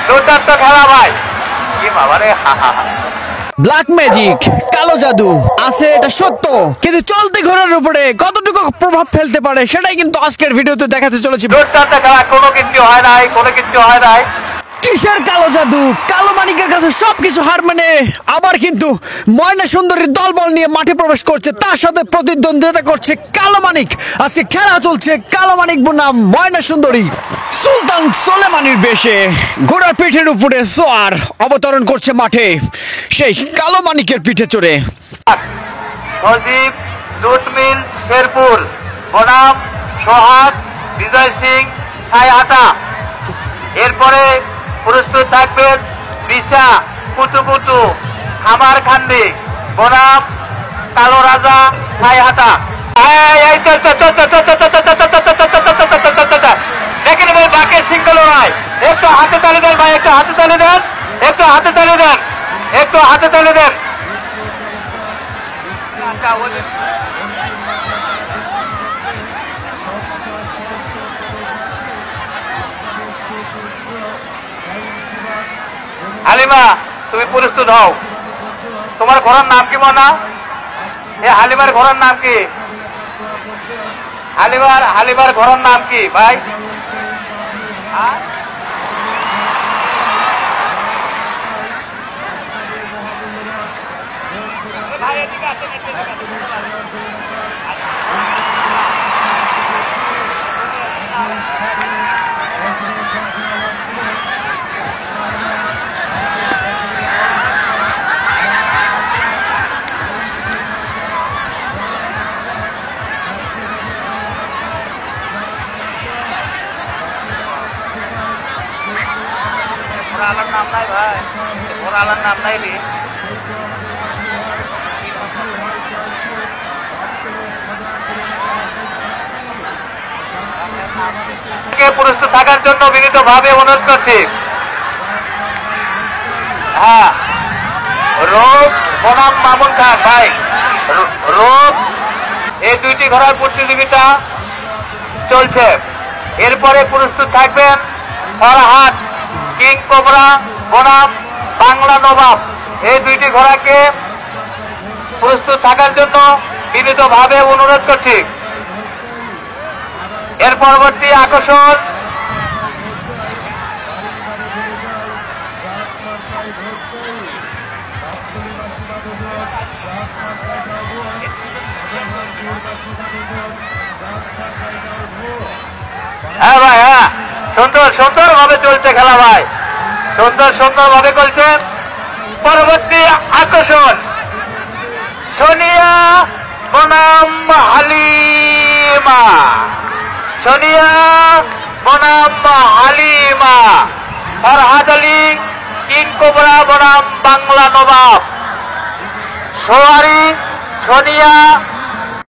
দুর্দান্ত খেলা ভাই, কি বাবা রে, হা হা হা। ব্ল্যাক ম্যাজিক, কালো জাদু আছে, এটা সত্য, কিন্তু চলতি ঘোড়ার উপরে কতটুকু প্রভাব ফেলতে পারে সেটাই কিন্তু আজকের ভিডিওতে দেখাতে চলেছি। দুর্দান্ত খেলা, কোনো কিছু হয় নাই, কোনো কিছু হয় নাই। কিসের কালো জাদু? কালো মানিকের কাছে সবকিছু হার মানে আবার কিন্তু ময়না সুন্দরীর দলবল নিয়ে মাঠে প্রবেশ করছে, তার সাথে প্রতিদ্বন্দ্বিতা করছে কালো মানিক। আজকে খেলা চলছে কালো মানিক বনাম ময়না সুন্দরী। সুলতান সোলেমানির বেশে ঘোড়ার পিঠের উপরে সোয়ার অবতরণ করছে মাঠে, সেই কালো মানিকের পিঠে চড়ে। সজীব, জুট মিল, শেরপুর বনাম সোহাগ, বিজয় সিং, ছাইহাটা। এরপরে প্রস্তুত থাকবেন বিশা, কুতুকুতু, খামার খান্দি বনাম কালো রাজা, ছাইহাটা। দেখেন ভাই, বাকের সিঙ্গল লড়াই, একটু হাতে তালি দেন ভাই, একটু হাতে তালি দেন, একটু হাতে তালি দেন, একটু হাতে তালি দেন। হালিমা, তুমি প্রস্তুত হও। তোমার ঘোড়ার নাম কি মনা? এ হালিমার ঘোড়ার নাম কি? হালিমার ঘোড়ার নাম কি ভাই? আলার নাম নাই ভাই, ওর আলার নাম নাই রে। প্রস্তুত থাকার জন্য বিনীত ভাবে অনুরোধ করছি। হ্যাঁ, রোগ বনাম মামুন খান ভাই, রোগ, এই দুইটি ঘোড়ার প্রতিযোগিতা চলছে। এরপরে প্রস্তুত থাকবেন ফরহাদ, কিং কোবরা বনাম বাংলা নবাব। এই দুইটি ঘোড়াকে প্রস্তুত থাকার জন্য বিনীত ভাবে অনুরোধ করছি। এর পরবর্তী আকর্ষণ হ্যাঁ ভাই, হ্যাঁ, সুন্দর ভাবে চলছে খেলা ভাই, সুন্দর ভাবে চলছে। পরবর্তী আকর্ষণ সোনিয়া বনাম হালিমা, সোনিয়া বনাম হালিমা। ফরহাদ আলী, কিং কোবরা বনাম বাংলা নবাব। সোহারি, সোনিয়া